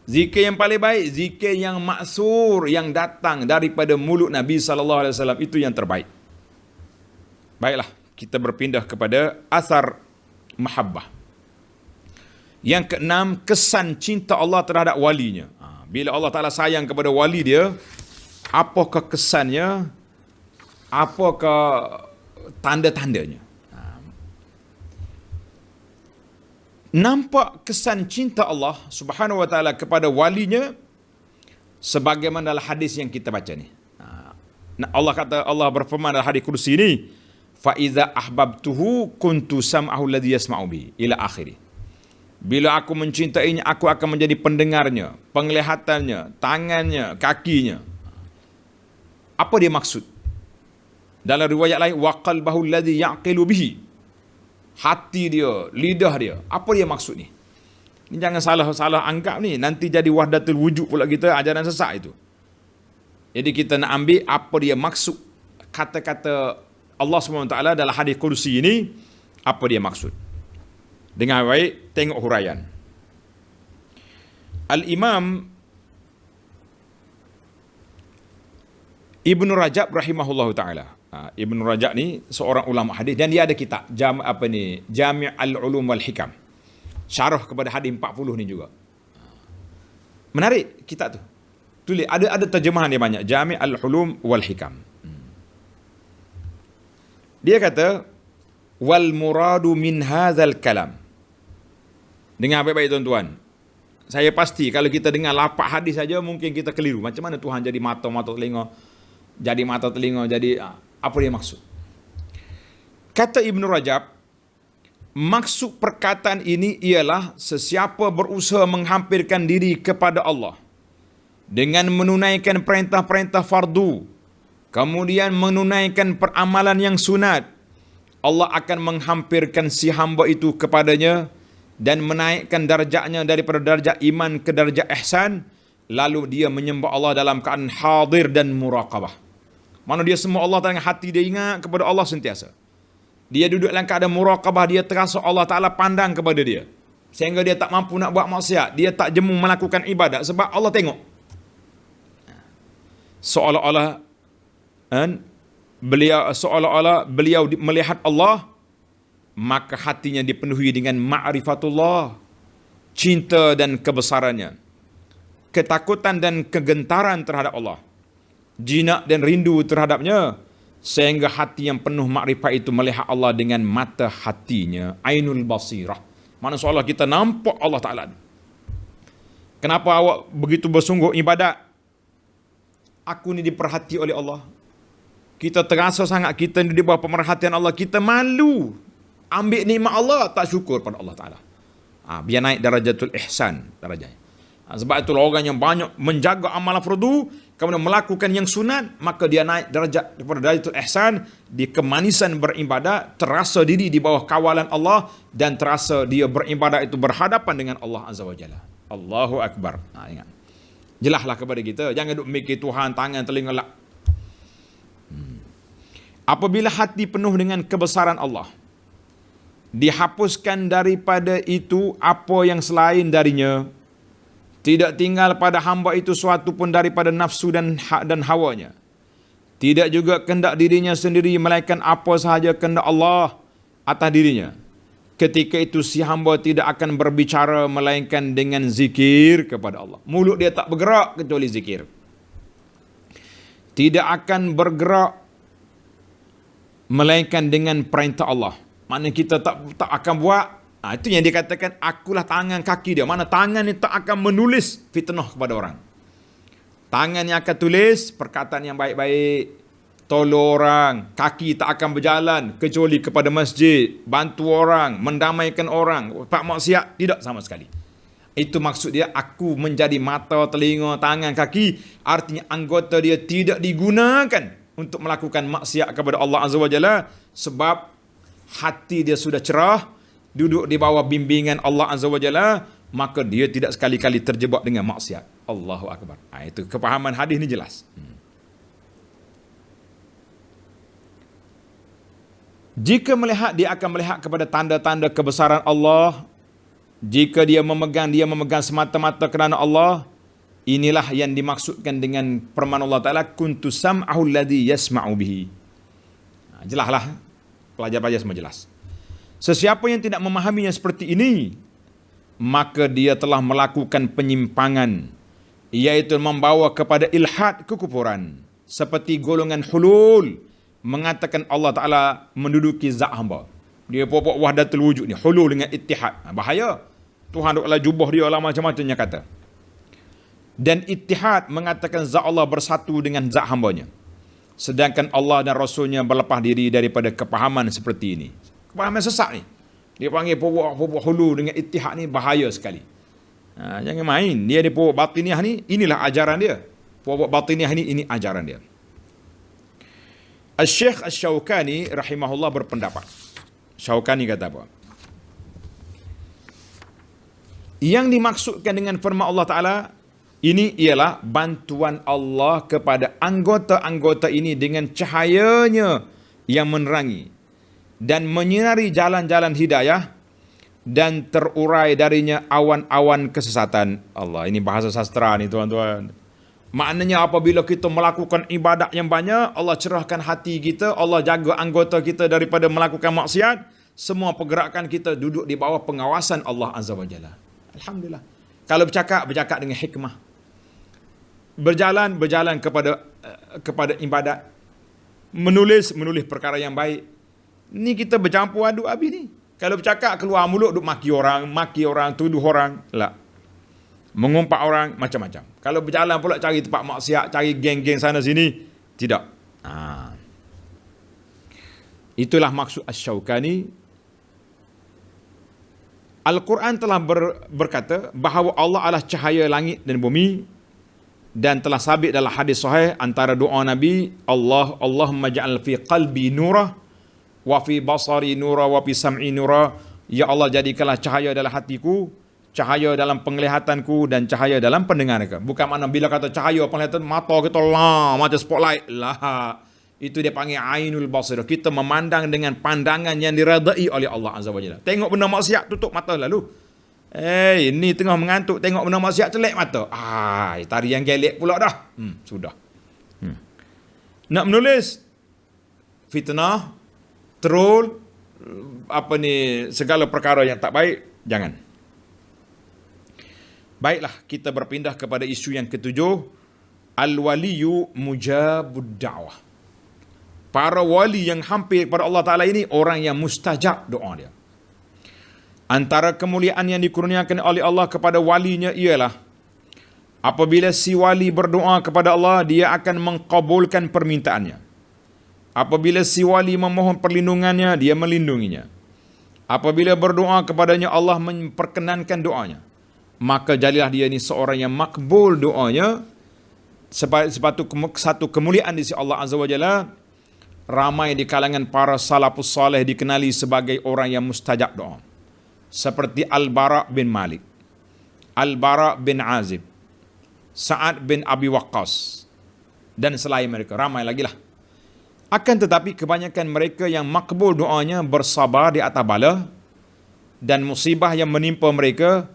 Zikir yang paling baik, zikir yang maksur, yang datang daripada mulut Nabi SAW, itu yang terbaik. Baiklah, kita berpindah kepada asar mahabbah. Yang keenam, kesan cinta Allah terhadap walinya. Bila Allah Ta'ala sayang kepada wali dia, apakah kesannya, apakah tanda-tandanya. Nampak kesan cinta Allah Subhanahu wa taala kepada walinya sebagaimana dalam hadis yang kita baca ni. Allah berfirman dalam hadis kursi ini, fa iza ahbabtuhu kuntu sam'ahu alladhi yasma'u bihi ila akhirih. Bila aku mencintainya, aku akan menjadi pendengarnya, penglihatannya, tangannya, kakinya. Apa dia maksud? Dalam riwayat lain, wa qalbahu alladhi yaqilu bihi. Hati dia, lidah dia. Apa dia maksud ni? Ni jangan salah anggap ni. Nanti jadi wahdatul wujud pula kita, ajaran sesat itu. Jadi kita nak ambil apa dia maksud kata-kata Allah SWT dalam hadis kursi ini, apa dia maksud. Dengan baik, tengok huraian. Al-Imam Ibn Rajab rahimahullahu ta'ala. Ibn Rajab ni seorang ulama hadis dan dia ada kitab Jami' al-Ulum wal Hikam. Syarah kepada hadis 40 ni juga. Menarik kitab tu. Tulis ada terjemahan dia banyak. Jami' al-Ulum wal Hikam. Dia kata wal muradu min hadzal kalam. Dengar baik-baik tuan-tuan. Saya pasti kalau kita dengar lapak hadis saja mungkin kita keliru. Macam mana Tuhan jadi mata telinga, jadi mata telinga, jadi apa dia maksud? Kata Ibn Rajab, maksud perkataan ini ialah sesiapa berusaha menghampirkan diri kepada Allah dengan menunaikan perintah-perintah fardu, kemudian menunaikan peramalan yang sunat, Allah akan menghampirkan si hamba itu kepadanya dan menaikkan darjatnya daripada darjat iman ke darjat ihsan, lalu dia menyembah Allah dalam keadaan hadir dan muraqabah. Mana dia semua Allah Ta'ala, hati dia ingat kepada Allah sentiasa. Dia duduk dalam keadaan muraqabah, dia terasa Allah Ta'ala pandang kepada dia. Sehingga dia tak mampu nak buat maksiat, dia tak jemu melakukan ibadat sebab Allah tengok. Seolah-olah beliau melihat Allah, maka hatinya dipenuhi dengan ma'rifatullah, cinta dan kebesarannya, ketakutan dan kegentaran terhadap Allah, jinak dan rindu terhadapnya, sehingga hati yang penuh makrifat itu melihat Allah dengan mata hatinya, ainul basirah. Mana seolah kita nampak Allah Ta'ala. Kenapa awak begitu bersungguh ibadat? Aku ni diperhati oleh Allah. Kita terasa sangat kita ni di bawah pemerhatian Allah. Kita malu ambil nikmat Allah, tak syukur pada Allah Ta'ala. Biar naik darajatul ihsan darajahnya. Sebab itulah orang yang banyak menjaga amalan fardu, kemudian melakukan yang sunat, maka dia naik darjat daripada darajatul ihsan, di kemanisan beribadat, terasa diri di bawah kawalan Allah, dan terasa dia beribadat itu berhadapan dengan Allah Azza wa Jalla. Allahu Akbar. Ingat. Jelaslah kepada kita, jangan duk mikir Tuhan tangan telinga lak. Apabila hati penuh dengan kebesaran Allah, dihapuskan daripada itu apa yang selain darinya, tidak tinggal pada hamba itu suatu pun daripada nafsu dan hawanya. Tidak juga kehendak dirinya sendiri, melainkan apa sahaja kehendak Allah atas dirinya. Ketika itu si hamba tidak akan berbicara melainkan dengan zikir kepada Allah. Mulut dia tak bergerak kecuali zikir. Tidak akan bergerak melainkan dengan perintah Allah. Maknanya kita tak akan buat. Itu yang dikatakan akulah tangan kaki dia. Mana tangan ni tak akan menulis fitnah kepada orang. Tangan yang akan tulis perkataan yang baik-baik, tolong orang. Kaki tak akan berjalan kecuali kepada masjid, bantu orang, mendamaikan orang. Pak maksiat tidak sama sekali. Itu maksud dia, aku menjadi mata, telinga, tangan, kaki. Artinya anggota dia tidak digunakan untuk melakukan maksiat kepada Allah Azza wa Jalla, sebab hati dia sudah cerah, duduk di bawah bimbingan Allah Azza wa Jalla, maka dia tidak sekali-kali terjebak dengan maksiat. Allahu Akbar. Itu kepahaman hadis ni jelas. Jika melihat, dia akan melihat kepada tanda-tanda kebesaran Allah. Jika dia memegang semata-mata kerana Allah. Inilah yang dimaksudkan dengan firman Allah Ta'ala, kuntu sam'ahu alladhi yasma'u bihi. Jelaslah, pelajar-pelajar semua jelas. Sesiapa yang tidak memahaminya seperti ini, maka dia telah melakukan penyimpangan, iaitu membawa kepada ilhad, kekufuran. seperti golongan hulul, mengatakan Allah Ta'ala menduduki zat hamba. Dia pokok wahdatul wujud ni, hulul dengan ittihad. Bahaya. Tuhan duduklah jubah dia lah macam-macamnya kata. Dan ittihad mengatakan zat Allah bersatu dengan zat hambanya. Sedangkan Allah dan Rasulnya berlepas diri daripada kepahaman seperti ini. Kepahaman sesat ni. Dia panggil pokok hulul dengan ittihad ni bahaya sekali. Jangan main. Dia di pokok batiniah ni, inilah ajaran dia. Pokok batiniah ni, ini ajaran dia. Al-Syekh Al-Syawkani rahimahullah berpendapat. Syawkani kata apa? Yang dimaksudkan dengan firman Allah Ta'ala, ini ialah bantuan Allah kepada anggota-anggota ini dengan cahayanya yang menerangi dan menyinari jalan-jalan hidayah dan terurai darinya awan-awan kesesatan. Allah, ini bahasa sastra ni tuan-tuan. Maknanya apabila kita melakukan ibadat yang banyak, Allah cerahkan hati kita, Allah jaga anggota kita daripada melakukan maksiat, semua pergerakan kita duduk di bawah pengawasan Allah Azza wa Jalla. Alhamdulillah. Kalau bercakap dengan hikmah. Berjalan kepada ibadat. Menulis perkara yang baik. Ni kita bercampur aduk habis ni. Kalau bercakap keluar mulut duk maki orang, tuduh orang, lah. Mengumpat orang, macam-macam. Kalau berjalan pula cari tempat maksiat, cari geng-geng sana sini, tidak. Itulah maksud Asy-Syawkani. Al-Quran telah berkata bahawa Allah adalah cahaya langit dan bumi, dan telah sabit dalam hadis sahih antara doa Nabi, Allahumma ja'al fi qalbi nura wa fi basari nura wa fi sam'i nura. Ya Allah, jadikanlah cahaya dalam hatiku, cahaya dalam penglihatanku, dan cahaya dalam pendengaranku. Bukan makna bila kata cahaya penglihatan mata kita lah macam spotlight lah. Itu dia panggil ainul basir. Kita memandang dengan pandangan yang diredai oleh Allah Azza wa Jalla. Tengok benda maksiat, tutup mata lalu. Ni tengah mengantuk, tengok benda maksiat, celek mata. Tari yang gelek pula dah. Sudah. Nak menulis fitnah, troll, segala perkara yang tak baik, jangan. Baiklah, kita berpindah kepada isu yang ketujuh. Al-waliyu mujabud da'wah. Para wali yang hampir kepada Allah Ta'ala ini, orang yang mustajab doa dia. Antara kemuliaan yang dikurniakan oleh Allah kepada walinya ialah, apabila si wali berdoa kepada Allah, dia akan mengkabulkan permintaannya. Apabila si wali memohon perlindungannya, dia melindunginya. Apabila berdoa kepadanya, Allah memperkenankan doanya. Maka jadilah dia ini seorang yang makbul doanya. Satu kemuliaan di sisi Allah Azza wa Jalla. Ramai di kalangan para salafus saleh dikenali sebagai orang yang mustajab doa. Seperti Al-Bara bin Malik, Al-Bara bin Azib, Sa'ad bin Abi Waqqas, dan selain mereka, ramai lagi lah. Akan tetapi kebanyakan mereka yang makbul doanya bersabar di atas bala dan musibah yang menimpa mereka,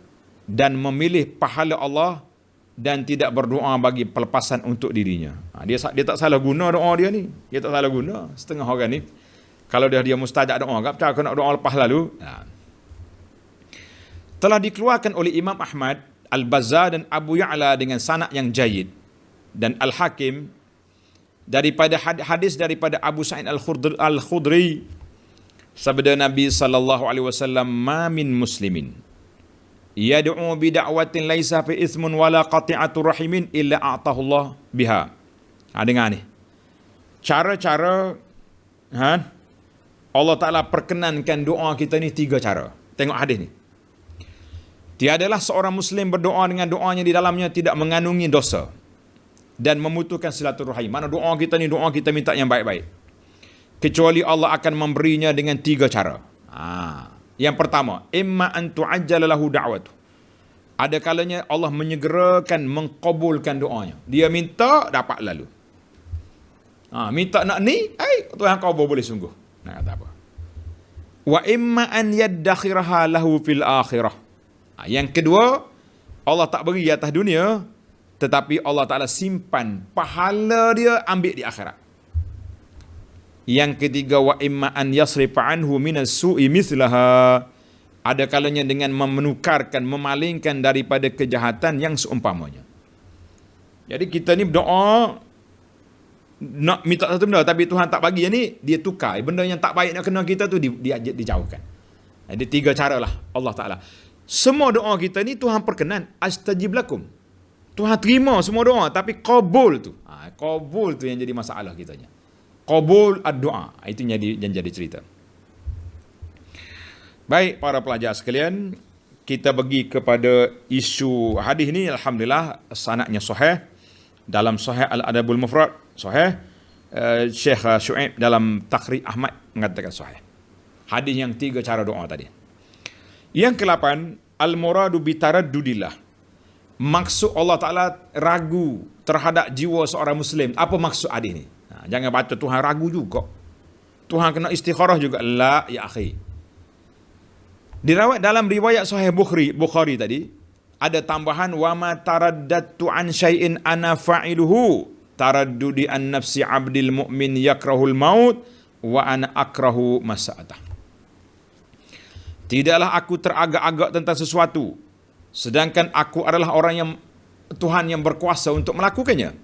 dan memilih pahala Allah dan tidak berdoa bagi pelepasan untuk dirinya. Dia tak salah guna doa dia ni. Dia tak salah guna. Setengah orang ni, kalau dia mustajab doa, tak nak doa lepas lalu. Telah dikeluarkan oleh Imam Ahmad, Al-Bazzar dan Abu Ya'la dengan sanad yang jayid, dan Al-Hakim daripada hadis daripada Abu Sa'id Al-Khudri, sabda Nabi sallallahu alaihi wasallam, ma min muslimin yad'u bi da'watin laisa fi ismun wala qati'atu rahimin illa a'tahu Allah biha. Dengar ni. Cara-cara Allah Ta'ala perkenankan doa kita ni 3 cara. Tengok hadis ni. Tiadalah seorang muslim berdoa dengan doanya di dalamnya tidak mengandungi dosa dan memutuskan silaturahim. Mana doa kita ni, doa kita minta yang baik-baik. Kecuali Allah akan memberinya dengan 3 cara. Yang pertama, imma an tu'ajjala lahu da'watu. Ada kalanya Allah menyegerakan mengkabulkan doanya. Dia minta, dapat lalu. Minta nak ni, Tuhan kabul boleh sungguh. Nak kata apa? Wa imma an yaddakhiraha lahu fil akhirah. Yang kedua, Allah tak beri atas dunia, tetapi Allah Ta'ala simpan pahala dia, ambil di akhirat. Yang ketiga, wa imma an yasrifa anhu minas su'i mislaha. Ada kalanya dengan menukarkan, memalingkan daripada kejahatan yang seumpamanya. Jadi kita ni berdoa nak minta satu benda tapi Tuhan tak bagi yang ni, dia tukar. Benda yang tak baik nak kena kita tu dijauhkan. Ada 3 cara lah Allah Ta'ala. Semua doa kita ni Tuhan perkenan. Astajib lakum. Tuhan terima semua doa, tapi qabul tu. Qabul tu yang jadi masalah kitanya. Qabul ad-doa. Itu yang jadi cerita. Baik para pelajar sekalian, kita pergi kepada isu hadis ni. Alhamdulillah sanadnya sahih. Dalam Sahih Al-Adabul Mufrad sahih. Syekh Syuaib dalam Takhrij Ahmad mengatakan sahih. Hadis yang 3 cara doa tadi. Yang ke-8, al-muradu bitaraddudillah. Maksud Allah Ta'ala ragu terhadap jiwa seorang Muslim. Apa maksud hadis ni? Jangan baca Tuhan ragu juga. Tuhan kena istikharah juga. La, ya akhi. Dirawat dalam riwayat Sahih Bukhari tadi, ada tambahan, wa ma taraddadtu an syai'in ana fa'iluhu taraddudi an nafsi abdil mu'min yakrahul maut wa ana akrahu masa'atah. Tidaklah aku teragak-agak tentang sesuatu, sedangkan aku adalah orang yang Tuhan yang berkuasa untuk melakukannya.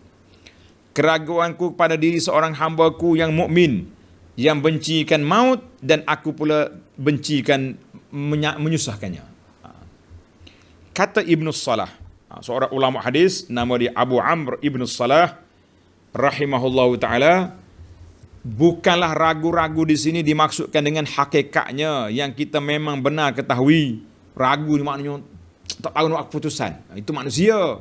Keraguanku kepada diri seorang hamba-Ku yang mukmin, yang bencikan maut, dan aku pula bencikan menyusahkannya. Kata Ibn Salah, seorang ulama hadis, nama dia Abu Amr Ibn Salah, rahimahullahu ta'ala, bukanlah ragu-ragu di sini dimaksudkan dengan hakikatnya yang kita memang benar ketahui. Ragu ni maknanya tak tahu nak keputusan. Itu manusia.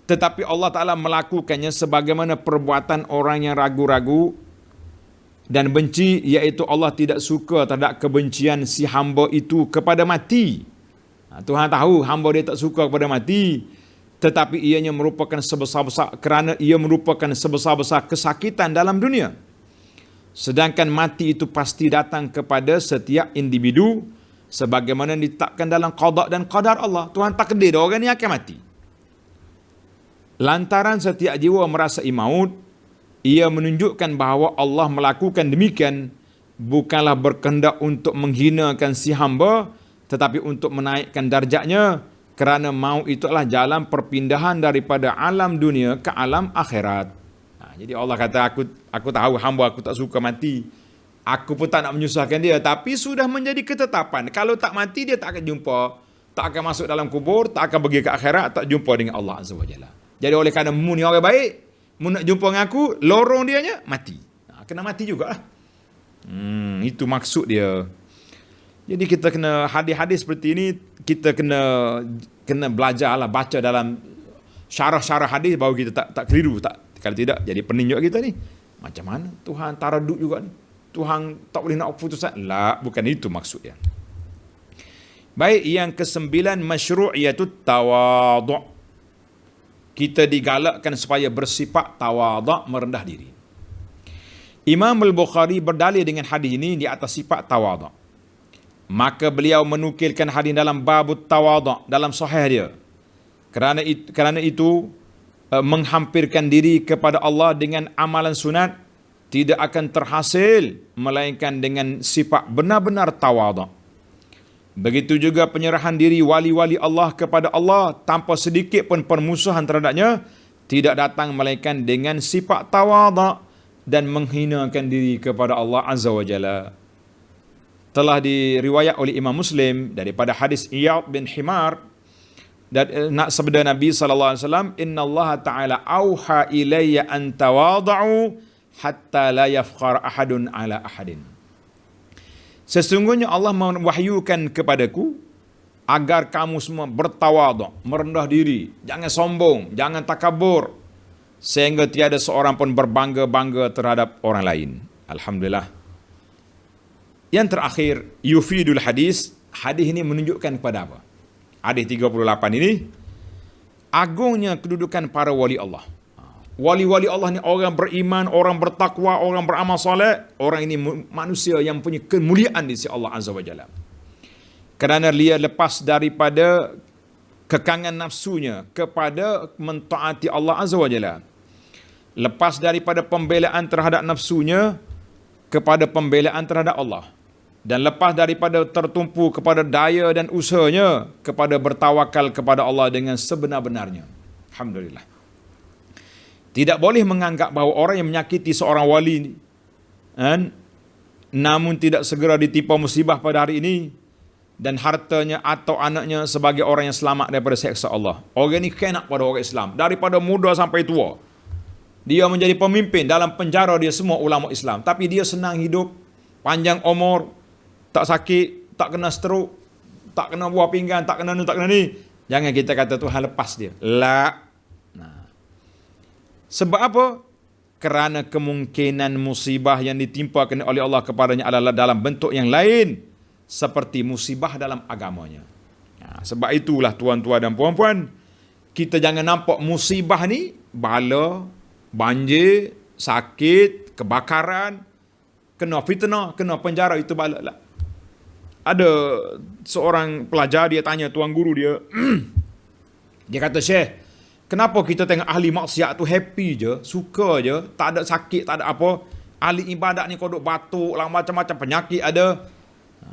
Tetapi Allah Ta'ala melakukannya sebagaimana perbuatan orang yang ragu-ragu dan benci, iaitu Allah tidak suka terhadap kebencian si hamba itu kepada mati. Tuhan tahu hamba dia tak suka kepada mati, tetapi ianya merupakan sebesar-besar, kerana ia merupakan sebesar-besar kesakitan dalam dunia. Sedangkan mati itu pasti datang kepada setiap individu sebagaimana ditetapkan dalam qada dan qadar Allah. Tuhan takdir orang ni akan mati. Lantaran setiap jiwa merasai maut, ia menunjukkan bahawa Allah melakukan demikian bukanlah berkehendak untuk menghinakan si hamba, tetapi untuk menaikkan darjatnya, kerana maut itu adalah jalan perpindahan daripada alam dunia ke alam akhirat. Jadi Allah kata, aku tahu hamba aku tak suka mati. Aku pun tak nak menyusahkan dia, tapi sudah menjadi ketetapan. Kalau tak mati, dia tak akan jumpa, tak akan masuk dalam kubur, tak akan pergi ke akhirat, tak jumpa dengan Allah Azza wa Jalla. Jadi oleh kerana mu ni orang baik, mu nak jumpa dengan aku, lorong dianya mati. Kena mati jugalah. Itu maksud dia. Jadi kita kena hadis-hadis seperti ini, kita kena belajarlah, baca dalam syarah-syarah hadis baru kita tak keliru. Kalau tidak, jadi pening juga kita ni. Macam mana Tuhan taradud juga ni? Tuhan tak boleh nak keputusan? La, bukan itu maksudnya. Baik, yang ke-9, masyru' iaitu tawadhu'. Kita digalakkan supaya bersifat tawadhu', merendah diri. Imam Al-Bukhari berdalil dengan hadis ini di atas sifat tawadhu'. Maka beliau menukilkan hadis dalam babut tawadhu' dalam sahih dia. Kerana itu menghampirkan diri kepada Allah dengan amalan sunat tidak akan terhasil melainkan dengan sifat benar-benar tawadhu'. Begitu juga penyerahan diri wali-wali Allah kepada Allah tanpa sedikit pun permusuhan terhadapnya tidak datang melainkan dengan sifat tawadhu' dan menghinakan diri kepada Allah Azza wa Jalla. Telah diriwayat oleh Imam Muslim daripada hadis Iyad bin Himar dan sabda Nabi sallallahu alaihi wasallam, innallaha ta'ala auha ilayya an tawadhu hatta la yafkhar ahadun ala ahadin. Sesungguhnya Allah mewahyukan kepadaku agar kamu semua bertawadhu', merendah diri, jangan sombong, jangan takabur, sehingga tiada seorang pun berbangga-bangga terhadap orang lain. Alhamdulillah. Yang terakhir, yufidul hadis. Hadis ini menunjukkan kepada apa? Hadis 38 ini, agungnya kedudukan para wali Allah. Wali-wali Allah ni orang beriman, orang bertakwa, orang beramal soleh. Orang ini manusia yang punya kemuliaan di sisi Allah Azza wa Jalla. Kerana dia lepas daripada kekangan nafsunya kepada mentaati Allah Azza wa Jalla. Lepas daripada pembelaan terhadap nafsunya kepada pembelaan terhadap Allah. Dan lepas daripada tertumpu kepada daya dan usahanya kepada bertawakal kepada Allah dengan sebenar-benarnya. Alhamdulillah. Tidak boleh menganggap bahawa orang yang menyakiti seorang wali ni, kan, namun tidak segera ditimpa musibah pada hari ini, dan hartanya atau anaknya sebagai orang yang selamat daripada seksa Allah. Orang ni kena pada orang Islam. Daripada muda sampai tua. Dia menjadi pemimpin, dalam penjara dia semua ulama Islam. Tapi dia senang hidup, panjang umur, tak sakit, tak kena stroke, tak kena buah pinggang, tak kena ni, tak kena ni. Jangan kita kata Tuhan lepas dia. La. Nah. Sebab apa? Kerana kemungkinan musibah yang ditimpakan oleh Allah kepadanya adalah dalam bentuk yang lain, seperti musibah dalam agamanya. Sebab itulah tuan-tuan dan puan-puan, kita jangan nampak musibah ni bala, banjir, sakit, kebakaran, kena fitnah, kena penjara, itu bala lah. Ada seorang pelajar, dia tanya tuan guru dia, dia kata, Syekh, kenapa kita tengok ahli maksiat tu happy je, suka je, tak ada sakit, tak ada apa. Ahli ibadat ni kodok batuk lah, macam-macam penyakit ada.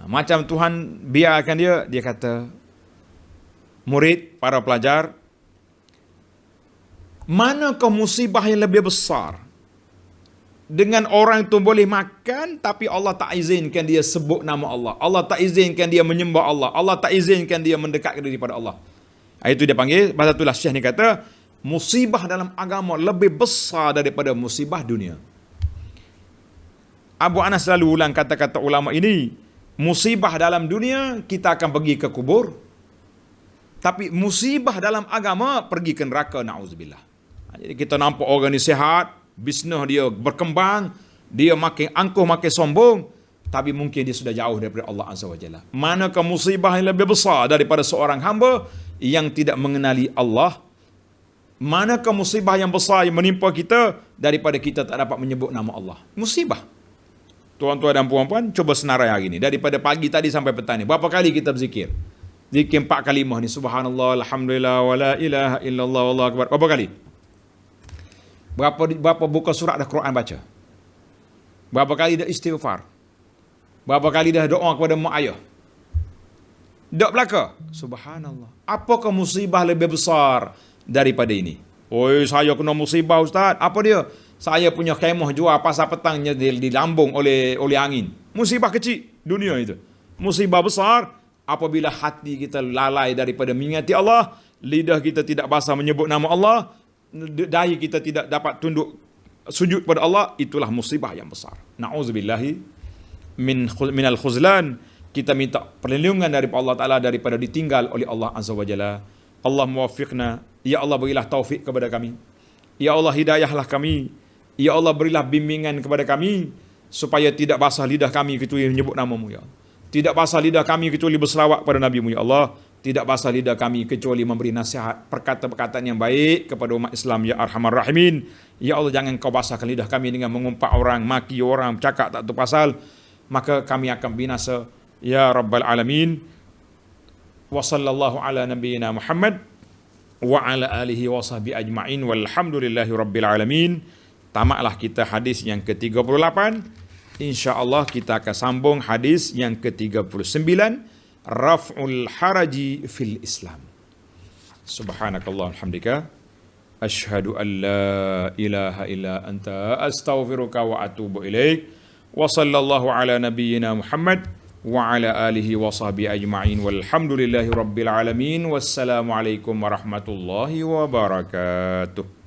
Macam Tuhan biarkan dia kata, murid, para pelajar, manakah musibah yang lebih besar? Dengan orang itu boleh makan, tapi Allah tak izinkan dia sebut nama Allah. Allah tak izinkan dia menyembah Allah. Allah tak izinkan dia mendekat daripada Allah. Itu dia panggil, pasal itulah Syekh ni kata, musibah dalam agama lebih besar daripada musibah dunia. Abu Anas selalu ulang kata-kata ulama ini, musibah dalam dunia kita akan pergi ke kubur, tapi musibah dalam agama pergi ke neraka, na'udzubillah. Jadi kita nampak orang ni sihat, bisnes dia berkembang, dia makin angkuh, makin sombong, tapi mungkin dia sudah jauh daripada Allah Azza wa Jalla. Manakah musibah yang lebih besar daripada seorang hamba yang tidak mengenali Allah? Manakah musibah yang besar yang menimpa kita daripada kita tak dapat menyebut nama Allah? Musibah. Tuan-tuan dan puan-puan, cuba senarai hari ini. Daripada pagi tadi sampai petang ni, berapa kali kita berzikir? Zikir 4 kalimah ni, subhanallah, alhamdulillah, wa la ilaha illallah, wallahu akbar. Berapa kali? Berapa buka surat dah Quran baca? Berapa kali dah istighfar? Berapa kali dah doa kepada mak ayah? Tak belaka? Subhanallah. Apakah musibah lebih besar daripada ini? Oi, saya kena musibah Ustaz. Apa dia? Saya punya kemah jual pasar petangnya dilambung oleh angin. Musibah kecil dunia itu. Musibah besar apabila hati kita lalai daripada mengingati Allah, lidah kita tidak basah menyebut nama Allah, dahi kita tidak dapat tunduk sujud pada Allah, itulah musibah yang besar. Na'udzubillahi minal khuzlan. Kita minta perlindungan daripada Allah Ta'ala daripada ditinggal oleh Allah Azza wa Jalla. Allah muwaffiqna. Ya Allah, berilah taufik kepada kami. Ya Allah, hidayahlah kami. Ya Allah, berilah bimbingan kepada kami supaya tidak basah lidah kami kecuali menyebut nama-Mu, ya Allah. Tidak basah lidah kami kecuali berselawat pada Nabi-Mu, ya Allah. Tidak basah lidah kami kecuali memberi nasihat, perkataan-perkataan yang baik kepada umat Islam, ya Arhamar Rahimin. Ya Allah, jangan Kau basahkan lidah kami dengan mengumpat orang, maki orang, cakap tak terpasal, maka kami akan binasa, ya Rabbal Alamin. Wa sallallahu ala nabiyyina Muhammad wa ala alihi wa sahbihi ajma'in walhamdulillahi rabbil alamin. Tamatlah kita hadis yang ke-38. InsyaAllah kita akan sambung hadis yang ke-39, Raf'ul haraji fil Islam. Subhanakallah alhamdika, ashhadu an la ilaha illa anta, astaghfiruka wa atubu ilaik. Wa sallallahu ala nabiyyina Muhammad wa ala alihi wa sahbihi ajma'in walhamdulillahi rabbil alamin. Wassalamualaikum warahmatullahi wabarakatuh.